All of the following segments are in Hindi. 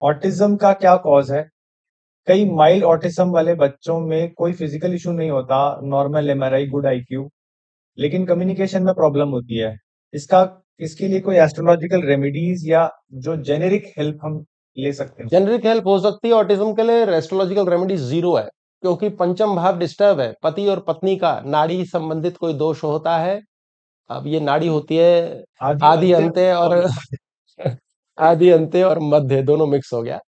ऑटिज्म का क्या कॉज है? कई माइल्ड ऑटिज्म वाले बच्चों में कोई फिजिकल इशू नहीं होता, नॉर्मल एमआरआई, गुड आईक्यू, लेकिन कम्युनिकेशन में प्रॉब्लम होती है। इसका इसके लिए कोई एस्ट्रोलॉजिकल रेमेडीज या जो जेनेरिक हेल्प हम ले सकते हैं? जेनरिक हेल्प हो सकती है ऑटिज्म के लिए, रेस्टोलॉजिकल रेमेडी जीरो है, क्योंकि पंचम भाव डिस्टर्ब है। पति और पत्नी का नाड़ी संबंधित कोई दोष होता है। अब ये नाड़ी होती है आदि आदि अंत्य अंत्य और और आदि अंत्य और मध्य, दोनों मिक्स हो गया।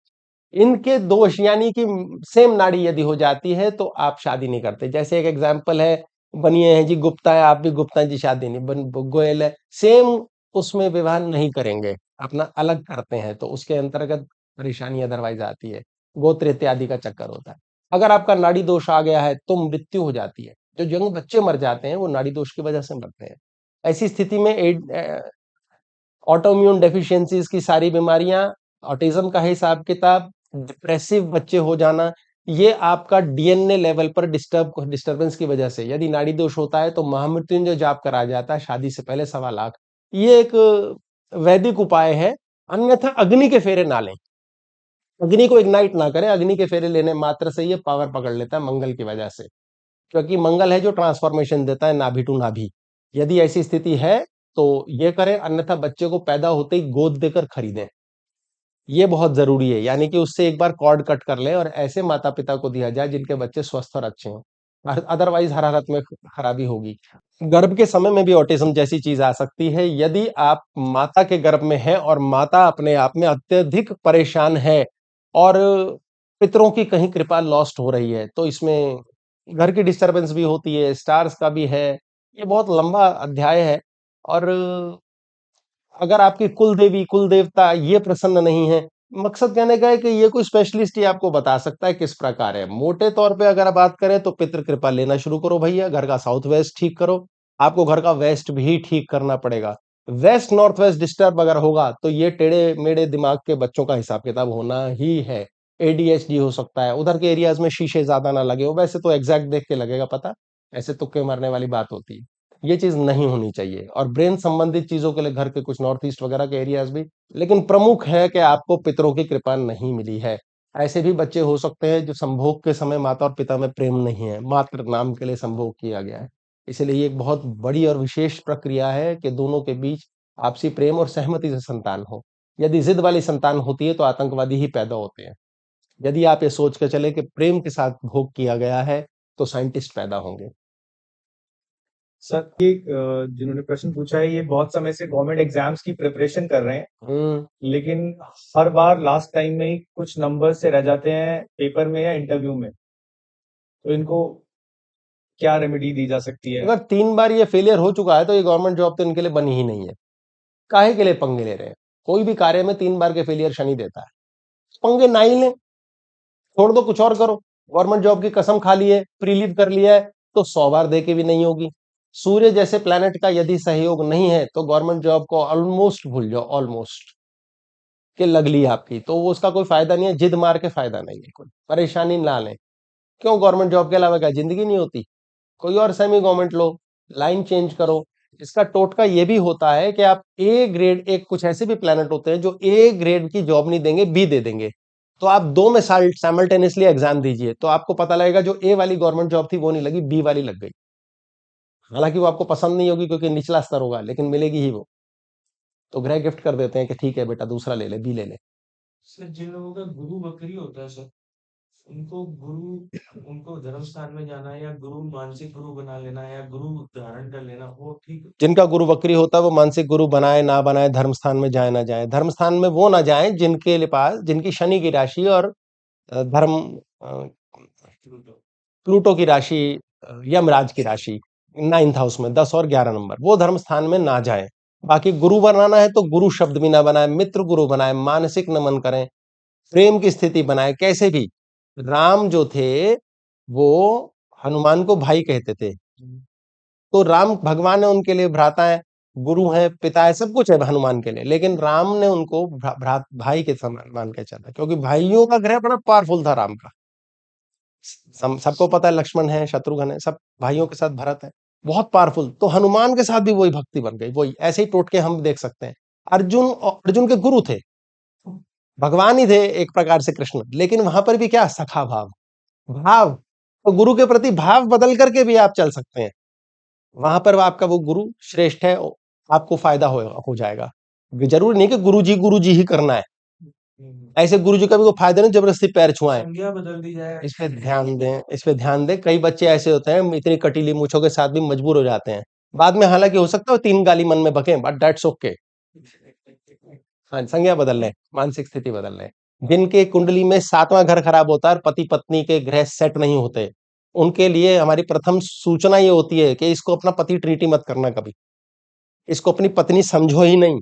इनके दोष यानी कि सेम नाड़ी यदि हो जाती है तो आप शादी नहीं करते। जैसे एक एग्जांपल है, बनिए हैं जी गुप्ता है, आप भी गुप्ता जी, शादी नहीं, गोयल है, सेम, उसमें विवाह नहीं करेंगे, अपना अलग करते हैं, तो उसके अंतर्गत परेशानी अदरवाइज आती है, गोत्र इत्यादि का चक्कर होता है। अगर आपका नाड़ी दोष आ गया है तो मृत्यु हो जाती है। जो यंग बच्चे मर जाते हैं वो नाड़ी दोष की वजह से मरते हैं। ऐसी स्थिति में ऑटोइम्यून डेफिशिएंसीज की सारी बीमारियां, ऑटिज्म का हिसाब किताब, डिप्रेसिव बच्चे हो जाना, ये आपका डीएनए लेवल पर डिस्टरबेंस की वजह से। यदि नाड़ी दोष होता है तो महामृत्युंजय जाप करा जाता है शादी से पहले 1.25 लाख। ये एक वैदिक उपाय है। अन्यथा अग्नि के फेरे ना लें, अग्नि को इग्नाइट ना करें। अग्नि के फेरे लेने मात्र से ये पावर पकड़ लेता है मंगल की वजह से, क्योंकि मंगल है जो ट्रांसफॉर्मेशन देता है नाभि टू नाभि। यदि ऐसी स्थिति है तो ये करें, अन्यथा बच्चे को पैदा होते ही गोद देकर खरीदें, ये बहुत जरूरी है। यानी कि उससे एक बार कॉर्ड कट कर लें और ऐसे माता पिता को दिया जाए जिनके बच्चे स्वस्थ और अच्छे हों, अदरवाइज हर हालत में खराबी होगी। गर्भ के समय में भी ऑटिज्म जैसी चीज आ सकती है। यदि आप माता के गर्भ में हैं और माता अपने आप में अत्यधिक परेशान है और पितरों की कहीं कृपा लॉस्ट हो रही है, तो इसमें घर की डिस्टरबेंस भी होती है, स्टार्स का भी है। ये बहुत लंबा अध्याय है। और अगर आपकी कुल देवी कुल देवता ये प्रसन्न नहीं है, मकसद कहने का है कि ये कोई स्पेशलिस्ट ही आपको बता सकता है किस प्रकार है। मोटे तौर पे अगर बात करें तो पितृ कृपा लेना शुरू करो भैया, घर का साउथ वेस्ट ठीक करो। आपको घर का वेस्ट भी ठीक करना पड़ेगा। वेस्ट नॉर्थ वेस्ट डिस्टर्ब अगर होगा तो ये टेढ़े मेढ़े दिमाग के बच्चों का हिसाब किताब होना ही है। एडीएचडी हो सकता है। उधर के एरियाज में शीशे ज्यादा ना लगे हो, वैसे तो एग्जैक्ट देख के लगेगा पता, ऐसे तुक्के मारने वाली बात होती है। ये चीज नहीं होनी चाहिए। और ब्रेन संबंधित चीजों के लिए घर के कुछ नॉर्थ ईस्ट वगैरह के एरियाज भी, लेकिन प्रमुख है कि आपको पितरों की कृपा नहीं मिली है। ऐसे भी बच्चे हो सकते हैं जो संभोग के समय माता और पिता में प्रेम नहीं है, मात्र नाम के लिए संभोग किया गया है। इसलिए ये एक बहुत बड़ी और विशेष प्रक्रिया है कि दोनों के बीच आपसी प्रेम और सहमति से संतान हो। यदि जिद वाली संतान होती है तो आतंकवादी ही पैदा होते हैं। यदि आप ये सोच के चले कि प्रेम के साथ भोग किया गया है तो साइंटिस्ट पैदा होंगे। सर, ये जिन्होंने प्रश्न पूछा है, ये बहुत समय से गवर्नमेंट एग्जाम्स की प्रिपरेशन कर रहे हैं, हम्म। लेकिन हर बार लास्ट टाइम में ही कुछ नंबर से रह जाते हैं पेपर में या इंटरव्यू में। तो इनको क्या रेमेडी दी जा सकती है? अगर 3 बार ये फेलियर हो चुका है तो ये गवर्नमेंट जॉब तो इनके लिए बनी ही नहीं है। काहे के लिए पंगे ले रहे हैं? कोई भी कार्य में 3 बार के फेलियर शनि देता है। पंगे ना ही लें, छोड़ दो, कुछ और करो। गवर्नमेंट जॉब की कसम खा ली है, प्री लीव कर लिया है, तो 100 बार दे के भी नहीं होगी। सूर्य जैसे प्लेनेट का यदि सहयोग नहीं है तो गवर्नमेंट जॉब को ऑलमोस्ट भूल जाओ, ऑलमोस्ट, के लग ली आपकी तो वो उसका कोई फायदा नहीं है। जिद मार के फायदा नहीं है, कोई परेशानी ना लें। क्यों, गवर्नमेंट जॉब के अलावा क्या जिंदगी नहीं होती? कोई और सेमी गवर्नमेंट लो, लाइन चेंज करो। इसका टोटका ये भी होता है कि आप ए ग्रेड, एक कुछ ऐसे भी प्लेनेट होते हैं जो ए ग्रेड की जॉब नहीं देंगे, बी दे देंगे। तो आप दो में साइमल्टेनियसली एग्जाम दीजिए तो आपको पता लगेगा जो ए वाली गवर्नमेंट जॉब थी वो नहीं लगी, बी वाली लग गई। हालांकि वो आपको पसंद नहीं होगी क्योंकि निचला स्तर होगा, लेकिन मिलेगी ही वो। तो ग्रह गिफ्ट कर देते हैं कि ठीक है बेटा दूसरा ले ले, बी ले ले। सर, जिन लोगों का गुरु वक्री होता है सर, उनको गुरु उनको धर्म स्थान में जाना है या गुरु मानसिक गुरु बना लेना है या गुरु धारण कर लेना, वो ठीक है? जिनका गुरु वक्री होता है वो मानसिक गुरु बनाए ना बनाए, धर्म स्थान में जाए ना जाए। धर्म स्थान में वो ना जाए जिनके लिए पास, जिनकी शनि की राशि और धर्म अ, प्लूटो। प्लूटो की राशि, यमराज की राशि 9th हाउस में 10 और 11 नंबर, वो धर्म स्थान में ना जाए। बाकी गुरु बनाना है तो गुरु शब्द भी ना बनाए, मित्र गुरु बनाए, मानसिक नमन करें, प्रेम की स्थिति बनाए। कैसे भी राम जो थे वो हनुमान को भाई कहते थे, तो राम भगवान है, उनके लिए भ्राता है, गुरु है, पिता है, सब कुछ है हनुमान के लिए, लेकिन राम ने उनको भाई के समान मान के चला, क्योंकि भाइयों का ग्रह बड़ा पावरफुल था राम का। सबको पता है लक्ष्मण है, शत्रुघ्न है, सब भाइयों के साथ भरत है, बहुत पावरफुल। तो हनुमान के साथ भी वही भक्ति बन गई। वही ऐसे ही टोटके हम देख सकते हैं। अर्जुन के गुरु थे, भगवान ही थे एक प्रकार से कृष्ण, लेकिन वहां पर भी क्या सखा भाव, भाव, तो गुरु के प्रति भाव बदल करके भी आप चल सकते हैं। वहां पर आपका वो गुरु श्रेष्ठ है, आपको फायदा हो जाएगा। जरूरी नहीं कि गुरु जी ही करना है, ऐसे गुरु जी का भी कोई फायदा नहीं जबरदस्ती पैर छुआएं। संज्ञा बदल दी जाए। इस पे ध्यान दें, इस पे ध्यान दें। कई बच्चे ऐसे होते हैं इतनी कटीली मूछों के साथ भी मजबूर हो जाते हैं बाद में, हालांकि हो सकता है 3 गाली मन में बकें, बट दैट्स ओके। हाँ, संज्ञा बदल लें, मानसिक स्थिति बदल लें। जिनके कुंडली में 7वां घर खराब होता है और पति पत्नी के ग्रह सेट नहीं होते, उनके लिए हमारी प्रथम सूचना ये होती है कि इसको अपना पति ट्रीट ही मत करना कभी, इसको अपनी पत्नी समझो ही नहीं।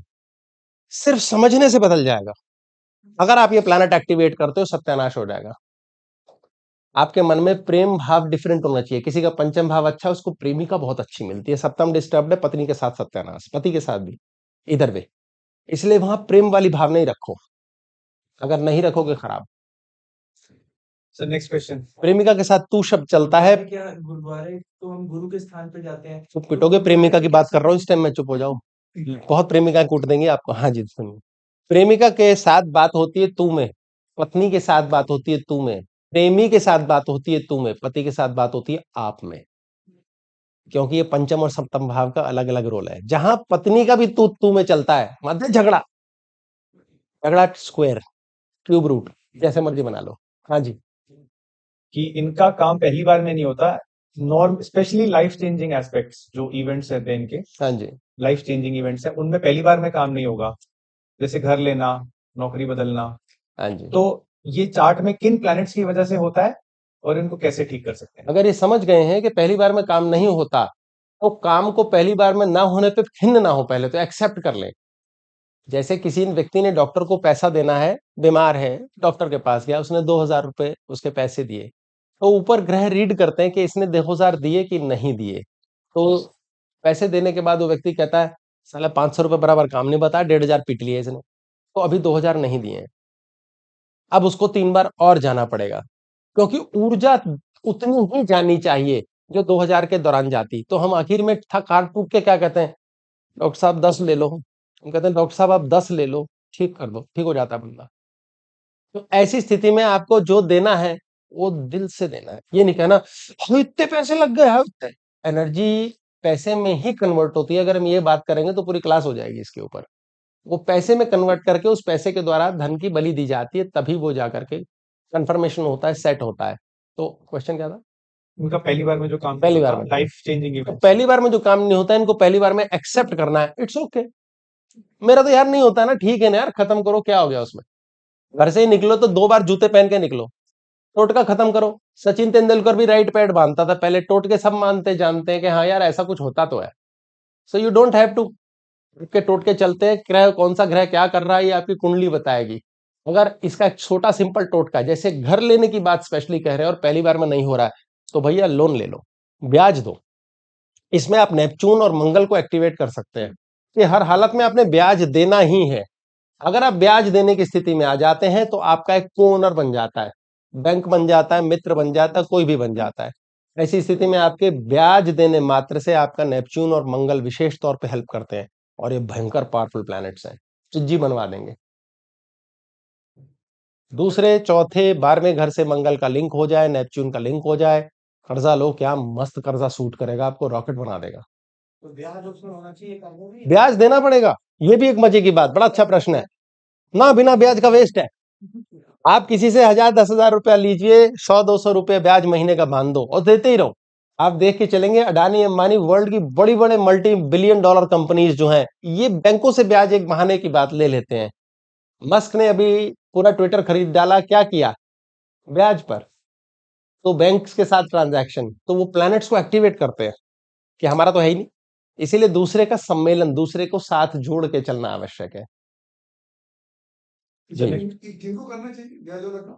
सिर्फ समझने से बदल जाएगा। अगर आप ये प्लैनेट एक्टिवेट करते हो, सत्यानाश हो जाएगा। आपके मन में प्रेम भाव डिफरेंट होना चाहिए। किसी का पंचम भाव अच्छा है, उसको प्रेमिका बहुत अच्छी मिलती है, सप्तम डिस्टर्ब्ड है, पत्नी के साथ सत्यानाश, पति के साथ भी, इधर भी। इसलिए वहां प्रेम वाली भाव नहीं रखो, अगर नहीं रखोगे खराब। सर नेक्स्ट क्वेश्चन, प्रेमिका के साथ तू शब्द चलता है, क्या गुरुद्वारे तो हम गुरु के स्थान पे जाते हैं, चुप पिटोगे। प्रेमिका की बात कर रहा हूँ इस टाइम में, चुप हो जाओ। बहुत प्रेमिका कूट देंगे आपको। हाँ जी सुनिए, प्रेमिका के साथ बात होती है तू में, पत्नी के साथ बात होती है तू में, प्रेमी के साथ बात होती है तू में, पति के साथ बात होती है आप में। क्योंकि ये पंचम और सप्तम भाव का अलग अलग रोल है। जहां पत्नी का भी तू में चलता है, मध्य झगड़ा, झगड़ा स्क्वायर, क्यूब रूट, जैसे मर्जी बना लो। हाँ जी, कि इनका काम पहली बार में नहीं होता, norm specially life changing aspects जो इवेंट्स रहते हैं इनके, हाँ जी, लाइफ चेंजिंग इवेंट्स है, उनमें पहली बार में काम नहीं होगा, जैसे घर लेना, नौकरी बदलना। हाँ जी। तो ये चार्ट में किन प्लैनेट्स की वजह से होता है और इनको कैसे ठीक कर सकते हैं? अगर ये समझ गए हैं कि पहली बार में काम नहीं होता, तो काम को पहली बार में ना होने पे खिन्न ना हो, पहले तो एक्सेप्ट कर लें। जैसे किसी व्यक्ति ने डॉक्टर को पैसा देना है, बीमार है, डॉक्टर के पास गया, उसने 2000 रुपए उसके पैसे दिए, तो ऊपर ग्रह रीड करते हैं कि इसने 2000 दिए कि नहीं दिए। तो पैसे देने के बाद वो व्यक्ति कहता है साला 500 रुपए बराबर काम नहीं बताया, 1500 पीट लिए इसने, तो अभी 2000 नहीं दिए हैं। अब उसको 3 बार और जाना पड़ेगा, क्योंकि ऊर्जा उतनी ही जानी चाहिए जो 2000 के दौरान जाती। तो हम आखिर में थक हार टूट के क्या कहते हैं, डॉक्टर साहब 10 ले लो। हम कहते हैं डॉक्टर साहब आप 10 ले लो, ठीक कर दो, ठीक हो जाता है बंदा। तो ऐसी स्थिति में आपको जो देना है वो दिल से देना है। ये नहीं कहना "हाँ, इतने पैसे लग गए हैं इतने।" एनर्जी पैसे में ही कन्वर्ट होती है। अगर हम ये बात करेंगे तो पूरी क्लास हो जाएगी इसके ऊपर। वो पैसे में कन्वर्ट करके उस पैसे के द्वारा धन की बलि दी जाती है, तभी वो जाकर के कंफर्मेशन होता है, सेट होता है। तो क्वेश्चन क्या था? उनका पहली बार में जो काम पहली बार में लाइफ चेंजिंग तो इवेंट्स, पहली बार में जो काम नहीं होता है, इनको पहली बार में एक्सेप्ट करना है। इट्स ओके, मेरा तो यार नहीं होता ना, ठीक है ना यार, खत्म करो, क्या हो गया उसमें। घर से ही निकलो तो 2 बार जूते पहन के निकलो, टोटका खत्म करो। सचिन तेंदुलकर भी राइट पैड बांधता था पहले, टोटके सब मानते जानते हैं कि हाँ यार ऐसा कुछ होता तो है। So you don't have to के टोटके चलते हैं। ग्रह कौन सा ग्रह क्या कर रहा है ये आपकी कुंडली बताएगी। अगर इसका एक छोटा सिंपल टोटका, जैसे घर लेने की बात स्पेशली कह रहे हैं और पहली बार में नहीं हो रहा है, तो भैया लोन ले लो, ब्याज दो। इसमें आप नेपच्यून और मंगल को एक्टिवेट कर सकते हैं कि हर हालत में आपने ब्याज देना ही है। अगर आप ब्याज देने की स्थिति में आ जाते हैं तो आपका एक को ओनर बन जाता है, बैंक बन जाता है, मित्र बन जाता है, कोई भी बन जाता है। ऐसी स्थिति में आपके ब्याज देने मात्र से आपका नेपच्यून और मंगल विशेष तौर पे हेल्प करते हैं, और ये भयंकर पावरफुल प्लैनेट्स हैं, चिज्जी बनवा देंगे। दूसरे चौथे 12वें घर से मंगल का लिंक हो जाए, नेपच्यून का लिंक हो जाए, कर्जा लो, क्या मस्त कर्जा सूट करेगा, आपको रॉकेट बना देगा। तो ब्याज उसमें होना चाहिए, करना भी है। ब्याज देना पड़ेगा, ये भी एक मजे की बात, बड़ा अच्छा प्रश्न है ना। बिना ब्याज का वेस्ट है। आप किसी से 1000-10,000 रुपया लीजिए, 100-200 रुपए ब्याज महीने का बांध दो और देते ही रहो। आप देख के चलेंगे, अडानी अंबानी वर्ल्ड की बड़ी बड़े मल्टी बिलियन डॉलर कंपनीज जो हैं, ये बैंकों से ब्याज एक बहाने की बात ले लेते हैं। मस्क ने अभी पूरा ट्विटर खरीद डाला, क्या किया? ब्याज पर। तो बैंक्स के साथ ट्रांजैक्शन, तो वो प्लैनेट्स को एक्टिवेट करते हैं कि हमारा तो है ही नहीं। इसीलिए दूसरे का सम्मेलन, दूसरे को साथ जोड़ के चलना आवश्यक है। जी, किनको करना चाहिए ब्याज वाला काम?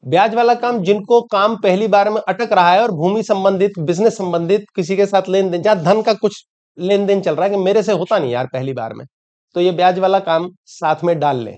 ब्याज वाला काम जिनको काम पहली बार में अटक रहा है और भूमि संबंधित, बिजनेस संबंधित, किसी के साथ लेन देन, जहां धन का कुछ लेन देन चल रहा है कि मेरे से होता नहीं यार पहली बार में, तो ये ब्याज वाला काम साथ में डाल लें।